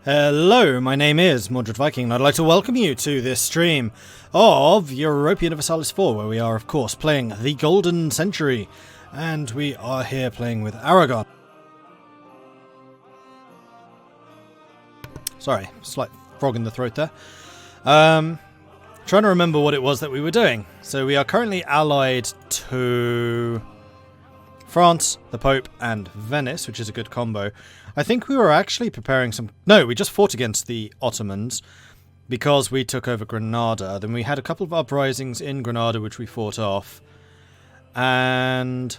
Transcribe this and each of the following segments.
Hello, my name is Mordred Viking, and I'd like to welcome you to this stream of Europa Universalis 4, where we are, of course, playing the Golden Century, and we are here playing with Aragon. Sorry, slight frog in the throat there. Trying to remember what it was that we were doing. So we are currently allied to France, the Pope, and Venice, which is a good combo. I think we were actually preparing some... No, we just fought against the Ottomans because we took over Granada. Then we had a couple of uprisings in Granada, which we fought off. And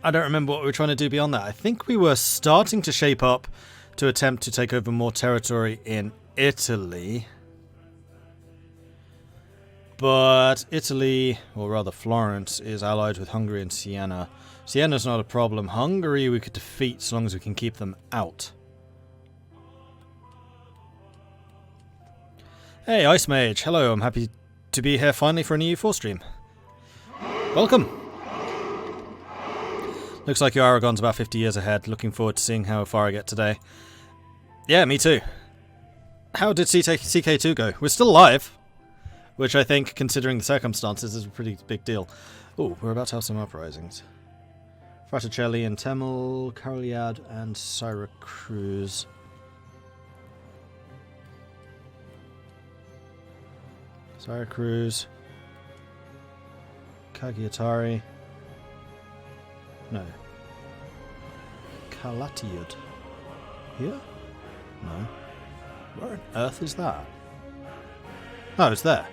I don't remember what we were trying to do beyond that. I think we were starting to shape up to attempt to take over more territory in Italy. But Italy, or rather Florence, is allied with Hungary and Siena. Siena's not a problem. Hungary we could defeat so long as we can keep them out. Hey, Ice Mage. Hello, I'm happy to be here finally for an EU4 stream. Welcome. Looks like your Aragon's about 50 years ahead. Looking forward to seeing how far I get today. Yeah, me too. How did CK2 go? We're still alive. Which I think, considering the circumstances, is a pretty big deal. Oh, we're about to have some uprisings. Fraticelli and Temel, Carolead and Syracuse. Syracuse. Cagliatari. No. Calatiud. Here? No. Where on earth is that? Oh, it's there.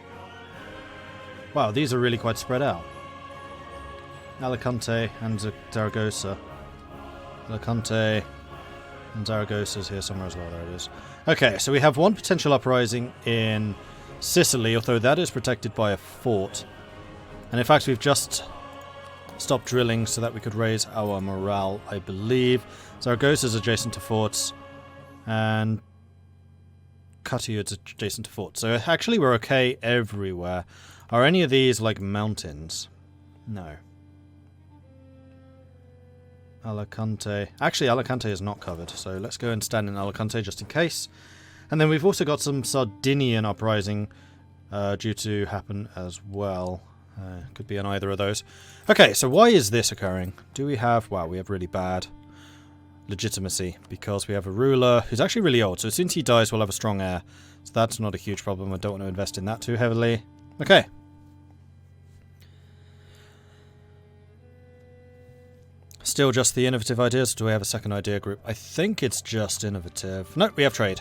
Wow, these are really quite spread out. Alicante and Zaragoza. Alicante and Zaragoza's here somewhere as well. There it is. Okay, so we have one potential uprising in Sicily, although that is protected by a fort. And in fact, we've just stopped drilling so that we could raise our morale, I believe. Zaragoza's adjacent to forts, and Catiud's adjacent to forts. So actually we're okay everywhere. Are any of these like mountains? No. Alicante. Actually, Alicante is not covered, so let's go and stand in Alicante just in case. And then we've also got some Sardinian uprising due to happen as well. Could be on either of those. Okay, so why is this occurring? Do we have... Wow, we have really bad legitimacy because we have a ruler who's actually really old. So as soon as he dies, we'll have a strong heir. So that's not a huge problem. I don't want to invest in that too heavily. Okay. Still just the innovative ideas, or do we have a second idea group? I think it's just innovative. No, we have trade.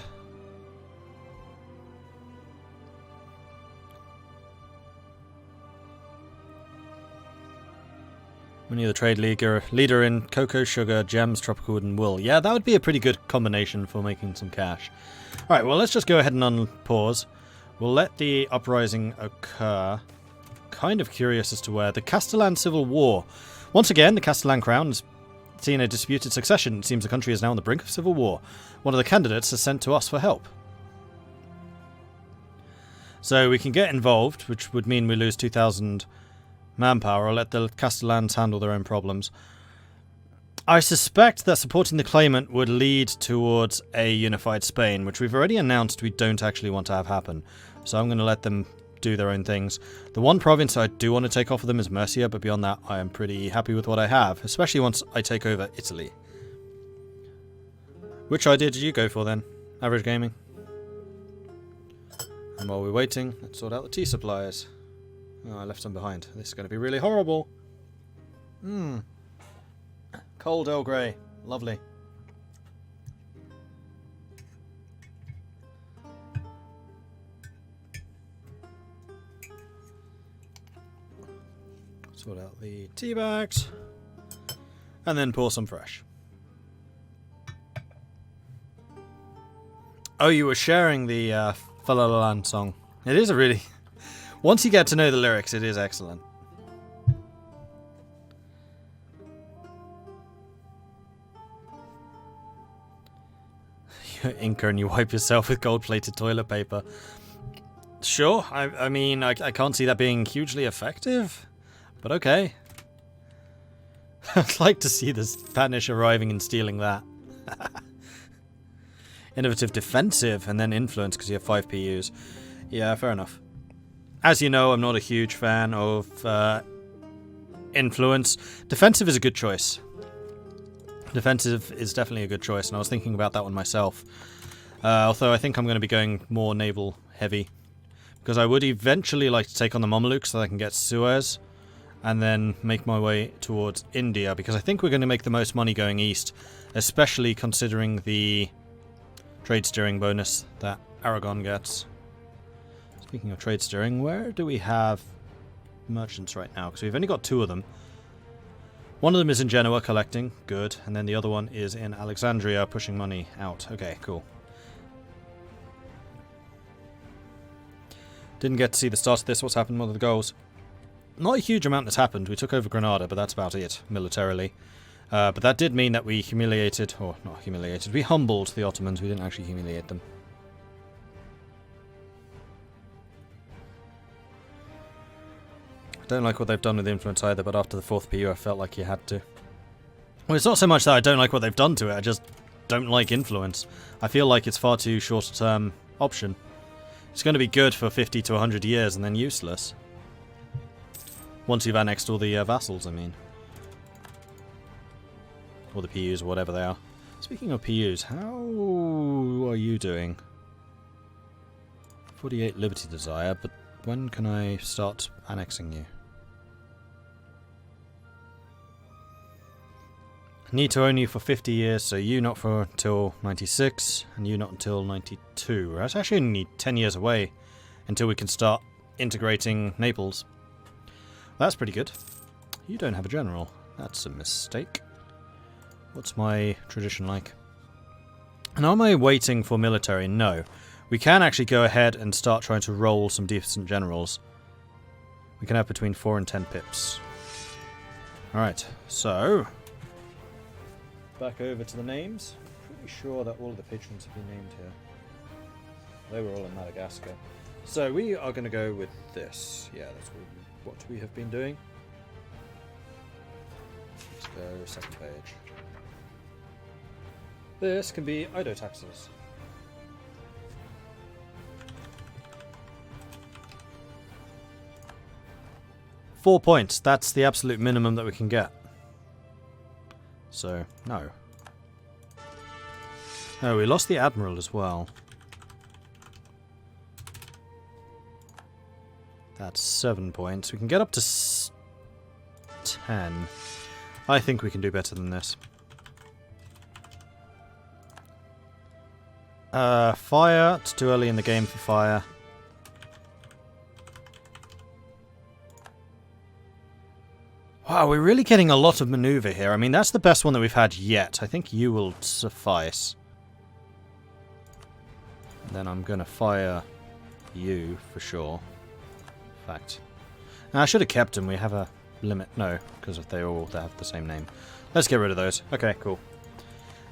We need a trade leader in cocoa, sugar, gems, tropical wood, and wool. Yeah, that would be a pretty good combination for making some cash. Alright, well, let's just go ahead and unpause. We'll let the uprising occur. Kind of curious as to where. The Castile Civil War. Once again, the Castellan crown has seen a disputed succession. It seems the country is now on the brink of civil war. One of the candidates has sent to us for help. So we can get involved, which would mean we lose 2,000 manpower, or let the Castellans handle their own problems. I suspect that supporting the claimant would lead towards a unified Spain, which we've already announced we don't actually want to have happen. So I'm going to let them do their own things. The one province I do want to take off of them is Murcia, but beyond that I am pretty happy with what I have, especially once I take over Italy. Which idea did you go for then? Average Gaming? And while we're waiting, let's sort out the tea supplies. Oh, I left some behind. This is going to be really horrible. Cold Earl Grey. Lovely. Sort out the tea bags. And then pour some fresh. Oh, you were sharing the Falalalan song. It is a really... Once you get to know the lyrics, it is excellent. You inker and you wipe yourself with gold-plated toilet paper. Sure, I mean, I can't see that being hugely effective. But okay. I'd like to see the Spanish arriving and stealing that. Innovative defensive, and then influence because you have 5 PUs. Yeah, fair enough. As you know, I'm not a huge fan of influence. Defensive is a good choice. Defensive is definitely a good choice, and I was thinking about that one myself. Although I think I'm going to be going more naval heavy, because I would eventually like to take on the Mamelukes so that I can get Suez, and then make my way towards India, because I think we're going to make the most money going east, especially considering the trade steering bonus that Aragon gets. Speaking of trade steering, where do we have merchants right now? Because we've only got 2 of them. One of them is in Genoa collecting, good, and then the other one is in Alexandria pushing money out. Okay, cool. Didn't get to see the start of this. What's happened? What are the goals? Not a huge amount has happened. We took over Granada, but that's about it, militarily. But that did mean that we humiliated, or not humiliated, we humbled the Ottomans. We didn't actually humiliate them. I don't like what they've done with influence either, but after the 4th PU I felt like you had to. Well, it's not so much that I don't like what they've done to it, I just don't like influence. I feel like it's far too short a term option. It's going to be good for 50 to 100 years and then useless. Once you've annexed all the vassals, I mean. Or the PUs, or whatever they are. Speaking of PUs, how are you doing? 48 Liberty Desire, but when can I start annexing you? Need to own you for 50 years, so you not for until 96, and you not until 92. That's actually only 10 years away until we can start integrating Naples. That's pretty good. You don't have a general. That's a mistake. What's my tradition like? And am I waiting for military? No. We can actually go ahead and start trying to roll some decent generals. We can have between 4 and 10 pips. Alright, so back over to the names. Pretty sure that all of the patrons have been named here. They were all in Madagascar. So we are going to go with this. Yeah, that's what we have been doing. Let's go second page. This can be Ido taxes. $4 points. That's the absolute minimum that we can get. So, no. No, we lost the Admiral as well. That's 7 points. We can get up to 10. I think we can do better than this. Fire. It's too early in the game for fire. Wow, we're really getting a lot of maneuver here. I mean, that's the best one that we've had yet. I think you will suffice. And then I'm going to fire you for sure. In fact, I should have kept them. We have a limit. No, because they all have the same name. Let's get rid of those. Okay, cool.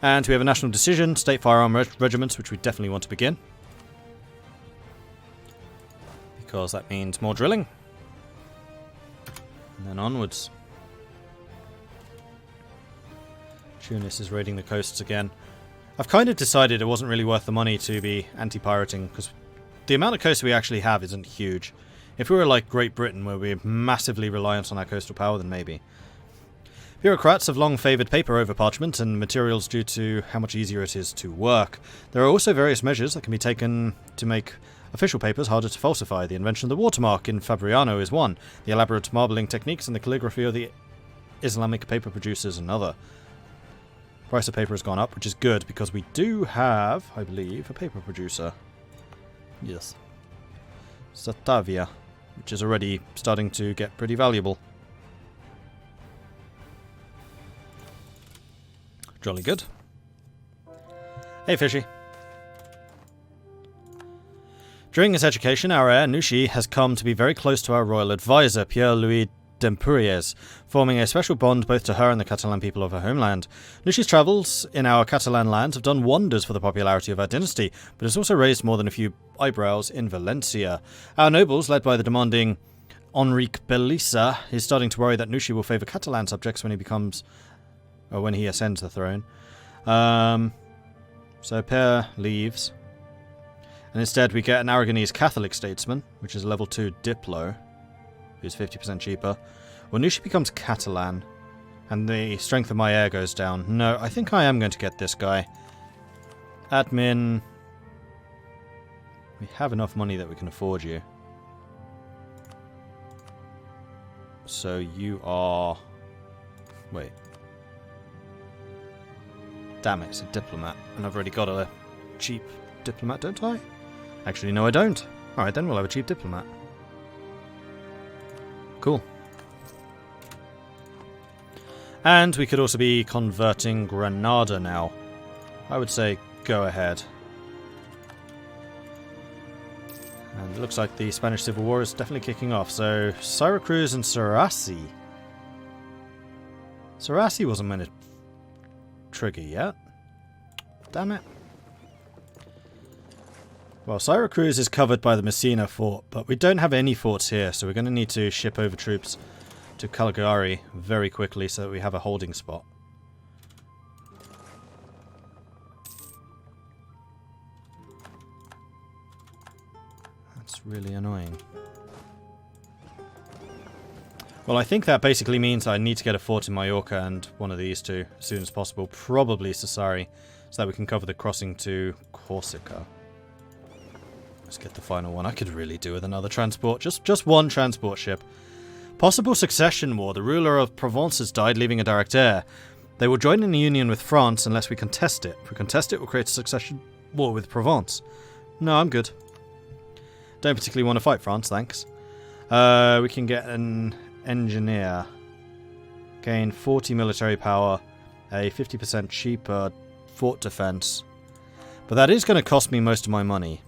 And we have a national decision, state firearm regiments, which we definitely want to begin. Because that means more drilling. And then onwards. Tunis is raiding the coasts again. I've kind of decided it wasn't really worth the money to be anti-pirating, because the amount of coast we actually have isn't huge. If we were like Great Britain, where we're massively reliant on our coastal power, then maybe. Bureaucrats have long favoured paper over parchment and materials due to how much easier it is to work. There are also various measures that can be taken to make official papers harder to falsify. The invention of the watermark in Fabriano is one. The elaborate marbling techniques and the calligraphy of the Islamic paper producers another. Price of paper has gone up, which is good because we do have, I believe, a paper producer. Yes. Satavia, which is already starting to get pretty valuable. Jolly good. Hey, Fishy. During his education, our heir, Nushi, has come to be very close to our royal advisor, Pierre-Louis d'Empuriez, forming a special bond both to her and the Catalan people of her homeland. Nushi's travels in our Catalan lands have done wonders for the popularity of our dynasty, but has also raised more than a few eyebrows in Valencia. Our nobles, led by the demanding Enrique Belisa, is starting to worry that Nushi will favour Catalan subjects when he ascends the throne. So Pear leaves. And instead we get an Aragonese Catholic statesman, which is level 2 Diplo, who's 50% cheaper. Wanushi becomes Catalan, and the strength of my heir goes down. No, I think I am going to get this guy. Admin. We have enough money that we can afford you. So you are... Wait. Damn it, it's a diplomat. And I've already got a cheap diplomat, don't I? Actually, no I don't. Alright then, we'll have a cheap diplomat. Cool. And we could also be converting Granada now. I would say go ahead. And it looks like the Spanish Civil War is definitely kicking off. So, Syracuse and Sarasi. Sarasi wasn't meant to trigger yet. Damn it. Well, Syracuse is covered by the Messina fort, but we don't have any forts here, so we're going to need to ship over troops to Cagliari very quickly so that we have a holding spot. That's really annoying. Well, I think that basically means I need to get a fort in Mallorca and one of these two as soon as possible. Probably Sassari, so that we can cover the crossing to Corsica. Let's get the final one. I could really do with another transport. Just one transport ship. Possible succession war. The ruler of Provence has died, leaving a direct heir. They will join in a union with France unless we contest it. If we contest it, we'll create a succession war with Provence. No, I'm good. Don't particularly want to fight France, thanks. We can get an engineer. Gain 40 military power. A 50% cheaper fort defense. But that is going to cost me most of my money.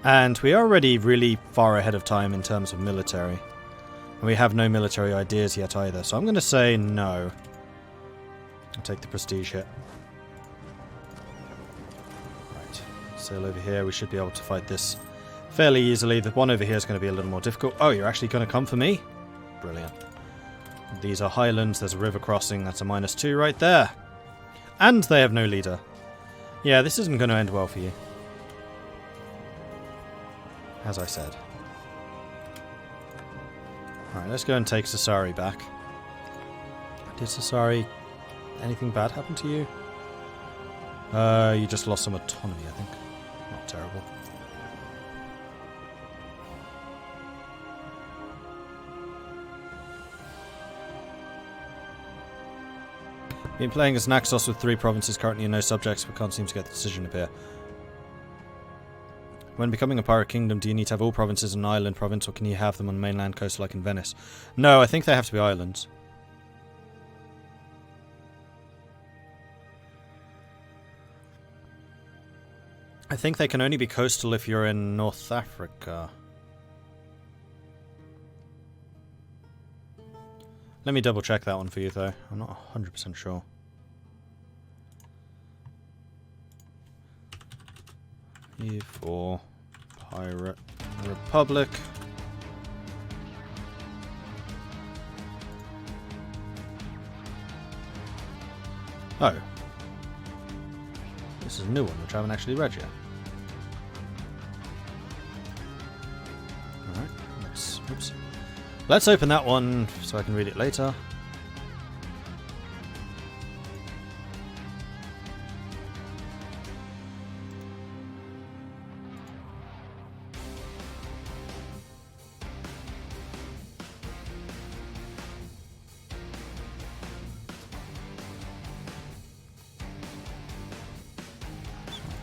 And we are already really far ahead of time in terms of military. And we have no military ideas yet either. So I'm going to say no. I'll take the prestige hit. Right. Sail over here. We should be able to fight this fairly easily. The one over here is going to be a little more difficult. Oh, you're actually going to come for me? Brilliant. These are highlands. There's a river crossing. That's a -2 right there. And they have no leader. Yeah, this isn't going to end well for you. As I said. Alright, let's go and take Sassari back. Did Sassari... anything bad happen to you? You just lost some autonomy, I think. Not terrible. Been playing as Naxos with 3 provinces currently and no subjects, but can't seem to get the decision to appear. When becoming a pirate kingdom, do you need to have all provinces an island province, or can you have them on mainland coast like in Venice? No, I think they have to be islands. I think they can only be coastal if you're in North Africa. Let me double check that one for you though. I'm not 100% sure. E4 Pirate Republic. Oh. This is a new one, which I haven't actually read yet. Alright, let's open that one so I can read it later.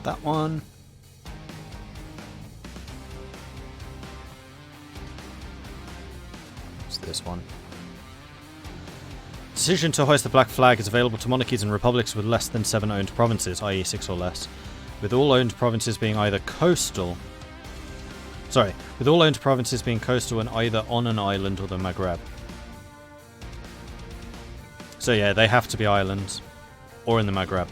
That one. It's this one. Decision to hoist the black flag is available to monarchies and republics with less than 7 owned provinces, i.e. 6 or less, with all owned provinces being either coastal... Sorry, with all owned provinces being coastal and either on an island or the Maghreb. So yeah, they have to be islands, or in the Maghreb.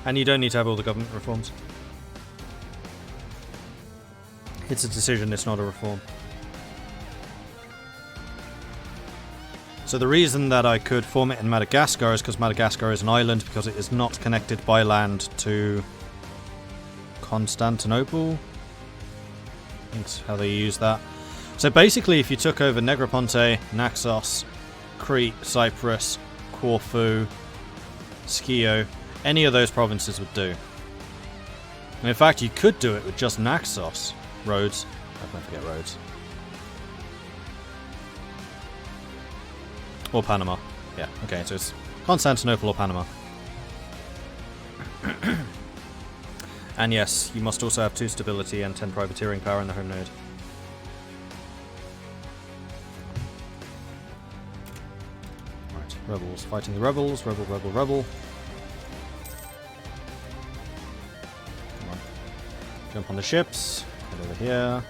And you don't need to have all the government reforms. It's a decision, it's not a reform. So the reason that I could form it in Madagascar is because Madagascar is an island, because it is not connected by land to Constantinople. I think that's how they use that. So basically, if you took over Negroponte, Naxos, Crete, Cyprus, Corfu, Schio, any of those provinces would do. And in fact, you could do it with just Naxos. Rhodes. I don't forget Rhodes. Or Panama. Yeah, okay, so it's Constantinople or Panama. And yes, you must also have 2 stability and 10 privateering power in the home node. Right, rebels. Fighting the rebels. Rebel, rebel, rebel. Come on. Jump on the ships. Get over here.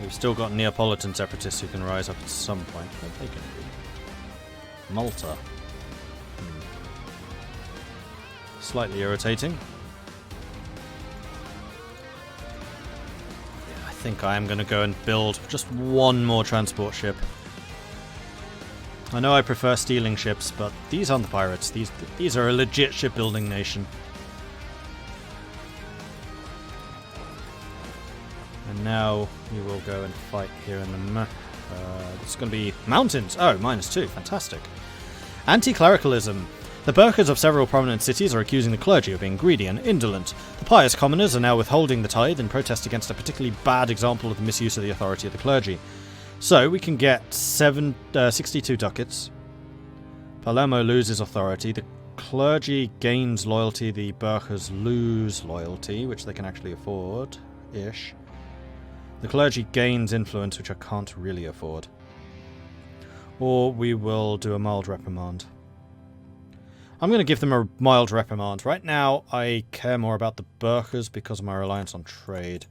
We've still got Neapolitan separatists who can rise up at some point. What they can do. Malta. Slightly irritating. Yeah, I think I am going to go and build just one more transport ship. I know I prefer stealing ships, but these aren't the pirates. These are a legit shipbuilding nation. And now you will go and fight here in the map. It's going to be mountains. Oh, -2. Fantastic. Anti-clericalism. The burghers of several prominent cities are accusing the clergy of being greedy and indolent. The pious commoners are now withholding the tithe in protest against a particularly bad example of the misuse of the authority of the clergy. So we can get 62 ducats. Palermo loses authority. The clergy gains loyalty. The burghers lose loyalty, which they can actually afford-ish. The clergy gains influence, which I can't really afford. Or we will do a mild reprimand. I'm going to give them a mild reprimand. Right now, I care more about the burghers because of my reliance on trade.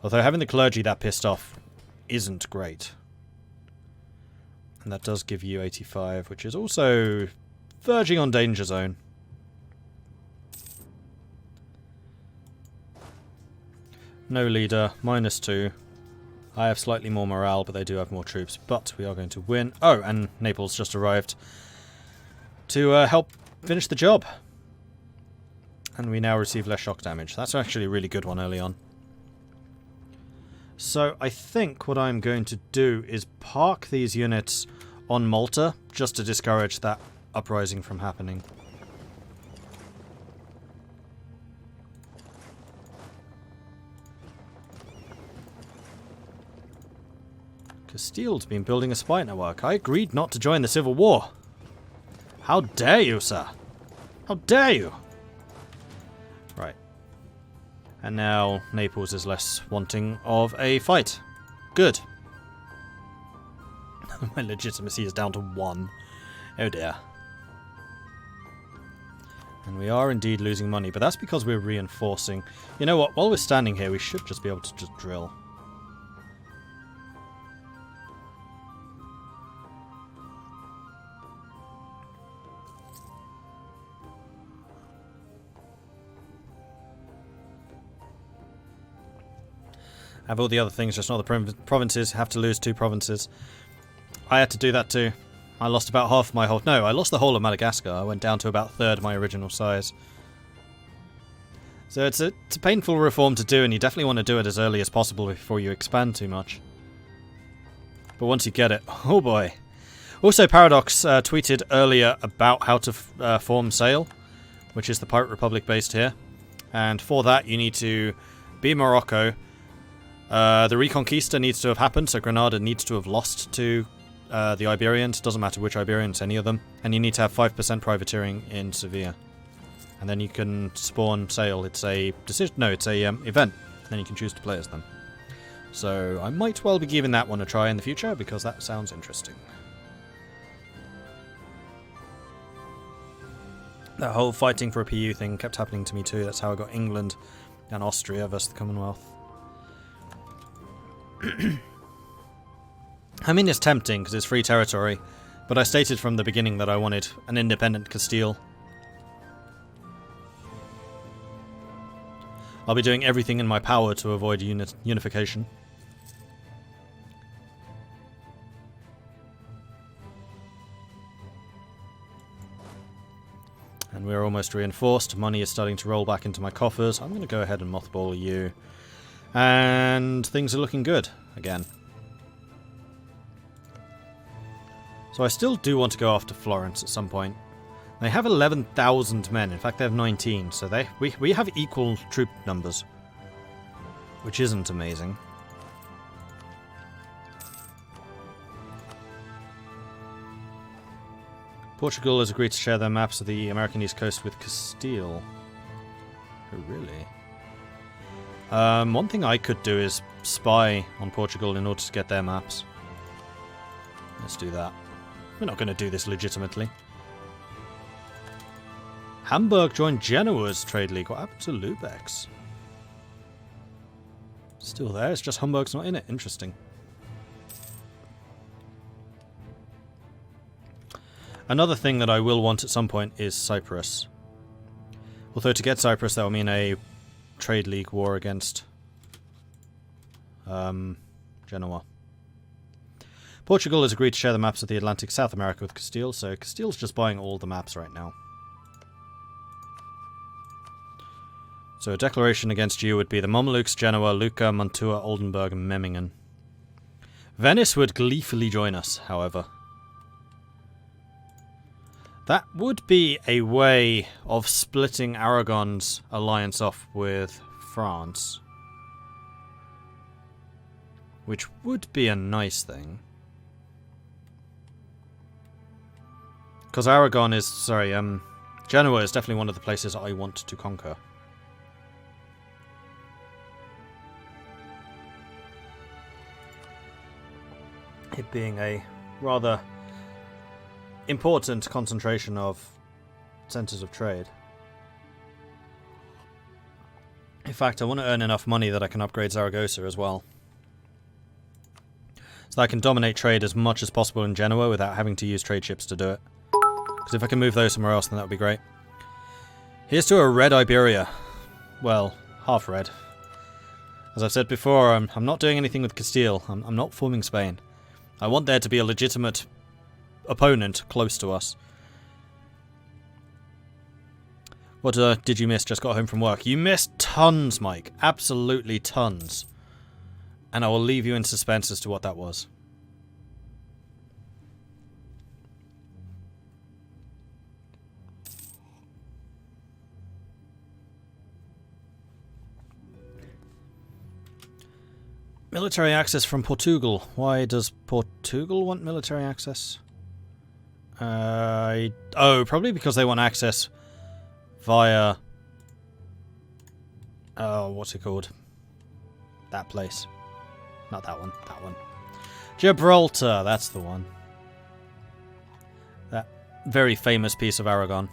Although having the clergy that pissed off isn't great. And that does give you 85, which is also verging on danger zone. No leader, -2. I have slightly more morale, but they do have more troops. But we are going to win. Oh, and Naples just arrived to help finish the job. And we now receive less shock damage. That's actually a really good one early on. So I think what I'm going to do is park these units on Malta, just to discourage that uprising from happening. Castile's been building a spy network. I agreed not to join the civil war. How dare you, sir? How dare you? Right. And now Naples is less wanting of a fight. Good. My legitimacy is down to 1. Oh dear. And we are indeed losing money, but that's because we're reinforcing. You know what? While we're standing here, we should just be able to just drill. Have all the other things, just not the provinces. Have to lose 2 provinces. I had to do that too. I lost about half my whole... No, I lost the whole of Madagascar. I went down to about 1/3 my original size. So it's a painful reform to do, and you definitely want to do it as early as possible before you expand too much. But once you get it, oh boy. Also, Paradox tweeted earlier about how to form Sail, which is the Pirate Republic based here. And for that, you need to be Morocco. The Reconquista needs to have happened, so Granada needs to have lost to the Iberians. Doesn't matter which Iberians, any of them. And you need to have 5% privateering in Sevilla. And then you can spawn Sail. It's a decision. No, it's a event. Then you can choose to play as them. So I might well be giving that one a try in the future, because that sounds interesting. That whole fighting for a PU thing kept happening to me too. That's how I got England and Austria versus the Commonwealth. I mean, it's tempting because it's free territory, but I stated from the beginning that I wanted an independent Castile. I'll be doing everything in my power to avoid unification. And we're almost reinforced. Money is starting to roll back into my coffers. I'm going to go ahead and mothball you. And things are looking good again. So I still do want to go after Florence at some point. They have 11,000 men. In fact, they have 19. So we have equal troop numbers. Which isn't amazing. Portugal has agreed to share their maps of the American East Coast with Castile. Oh, really? One thing I could do is spy on Portugal in order to get their maps. Let's do that. We're not going to do this legitimately. Hamburg joined Genoa's trade league. What happened to Lübeck's? Still there, it's just Hamburg's not in it. Interesting. Another thing that I will want at some point is Cyprus. Although to get Cyprus, that will mean a trade league war against Genoa. Portugal has agreed to share the maps of the Atlantic South America with Castile, so Castile's just buying all the maps right now. So a declaration against you would be the Mamelukes, Genoa, Lucca, Mantua, Oldenburg, and Memmingen. Venice would gleefully join us, however. That would be a way of splitting Aragon's alliance off with France. Which would be a nice thing. Because Aragon is, Genoa is definitely one of the places I want to conquer. It being a rather important concentration of centres of trade. In fact, I want to earn enough money that I can upgrade Zaragoza as well. So that I can dominate trade as much as possible in Genoa without having to use trade ships to do it. Because if I can move those somewhere else, then that would be great. Here's to a red Iberia. Well, half red. As I've said before, I'm not doing anything with Castile. I'm not forming Spain. I want there to be a legitimate opponent close to us. What did you miss? Just got home from work. You missed tons, Mike. Absolutely tons. And I will leave you in suspense as to what that was. Military access from Portugal. Why does Portugal want military access? Oh, probably because they want access via... Oh, what's it called? That place. Not that one, that one. Gibraltar, that's the one. That very famous piece of Aragon.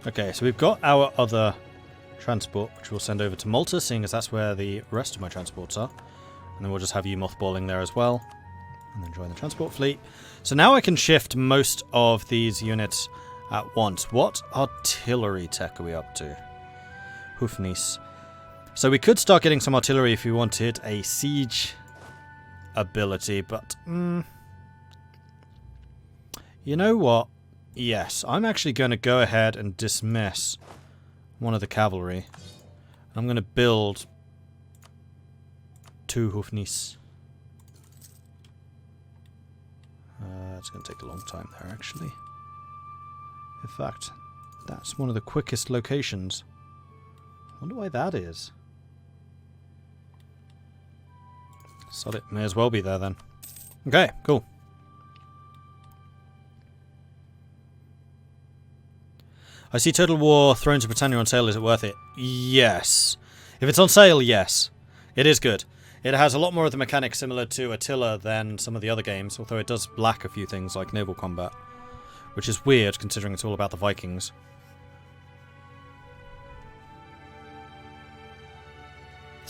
Okay, so we've got our other transport, which we'll send over to Malta, seeing as that's where the rest of my transports are. And then we'll just have you mothballing there as well. And then join the transport fleet. So now I can shift most of these units at once. What artillery tech are we up to? Hoofnies. So we could start getting some artillery if we wanted a siege ability, but... You know what? Yes, I'm actually going to go ahead and dismiss one of the cavalry. I'm going to build 2 Hoofnies. It's going to take a long time there, actually. In fact, that's one of the quickest locations. I wonder why that is. Sod it, may as well be there then. Okay, cool. I see Total War Thrones of Britannia on sale. Is it worth it? Yes. If it's on sale, yes. It is good. It has a lot more of the mechanics similar to Attila than some of the other games, although it does lack a few things like naval combat, which is weird considering it's all about the Vikings.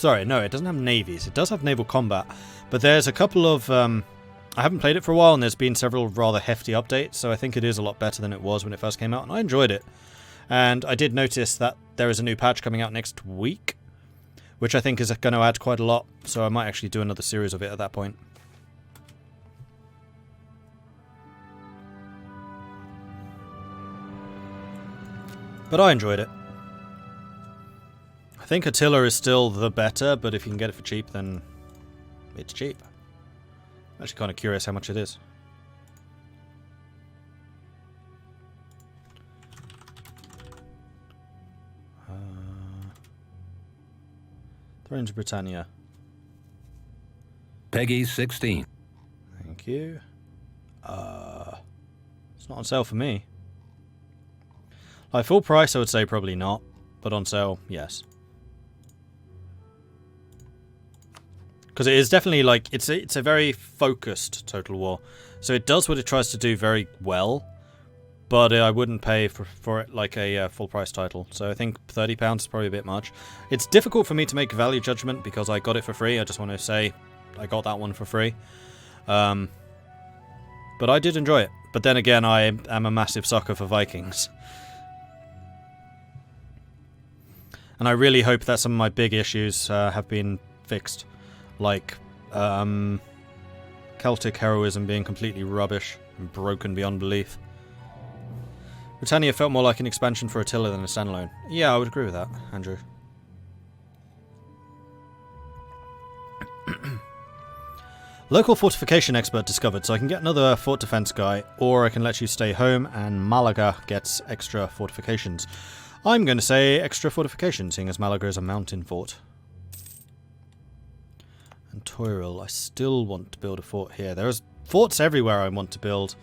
Sorry, no, it doesn't have navies. It does have naval combat. But there's a couple of... I haven't played it for a while, and there's been several rather hefty updates, so I think it is a lot better than it was when it first came out, and I enjoyed it. And I did notice that there is a new patch coming out next week, which I think is going to add quite a lot, so I might actually do another series of it at that point. But I enjoyed it. I think Attila is still the better, but if you can get it for cheap, then it's cheap. I'm actually kind of curious how much it is. Thrones of Britannia. Peggy 16. Thank you. It's not on sale for me. Like full price, I would say probably not, but on sale, yes. Because it is definitely like it's a very focused Total War, so it does what it tries to do very well. But I wouldn't pay for it like a full price title. So I think £30 is probably a bit much. It's difficult for me to make a value judgment because I got it for free. I just want to say I got that one for free. But I did enjoy it. But then again, I am a massive sucker for Vikings. And I really hope that some of my big issues have been fixed. Like Celtic heroism being completely rubbish and broken beyond belief. Britannia felt more like an expansion for Attila than a standalone. Yeah, I would agree with that, Andrew. Local fortification expert discovered, so I can get another fort defense guy, or I can let you stay home and Malaga gets extra fortifications. I'm going to say extra fortifications, seeing as Malaga is a mountain fort. And Toyril, I still want to build a fort here. There's forts everywhere I want to build.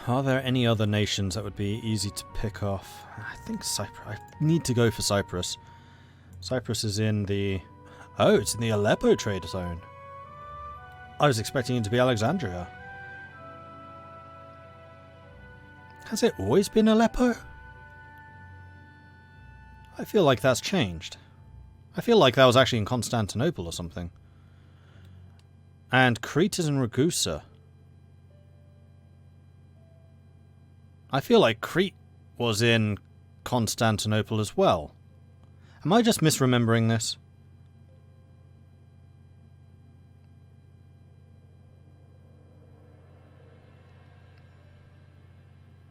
Are there any other nations that would be easy to pick off? I think Cyprus. I need to go for Cyprus. Cyprus is in the... Oh, it's in the Aleppo trade zone. I was expecting it to be Alexandria. Has it always been Aleppo? I feel like that's changed. I feel like that was actually in Constantinople or something. And Crete is in Ragusa. I feel like Crete was in Constantinople as well. Am I just misremembering this?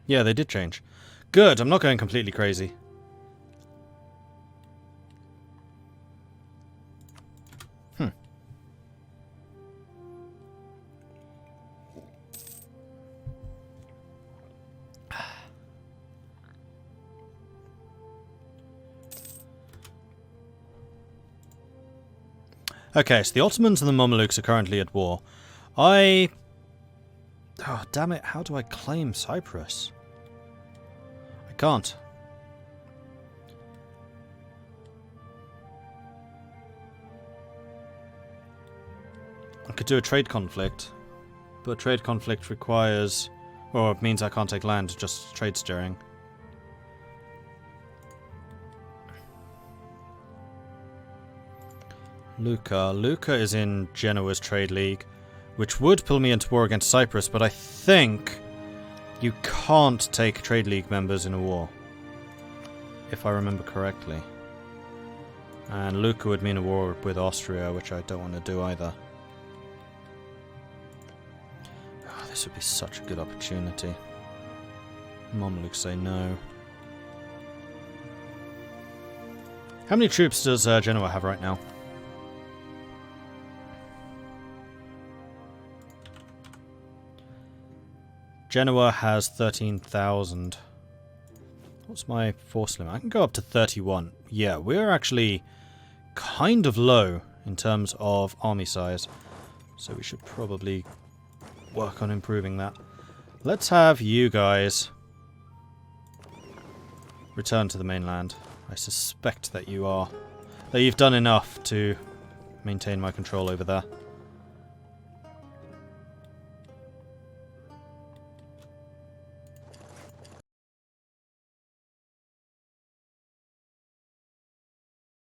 Yeah, they did change. Good, I'm not going completely crazy. Okay, so the Ottomans and the Mamelukes are currently at war. Oh, damn it, how do I claim Cyprus? I can't. I could do a trade conflict, but a trade conflict requires... Or it means I can't take land, just trade steering. Lucca. Lucca is in Genoa's trade league, which would pull me into war against Cyprus, but I think you can't take trade league members in a war, if I remember correctly. And Lucca would mean a war with Austria, which I don't want to do either. Oh, this would be such a good opportunity. Mamelukes say no. How many troops does Genoa have right now? Genoa has 13,000. What's my force limit? I can go up to 31. Yeah, we're actually kind of low in terms of army size. So we should probably work on improving that. Let's have you guys return to the mainland. I suspect that you've done enough to maintain my control over there.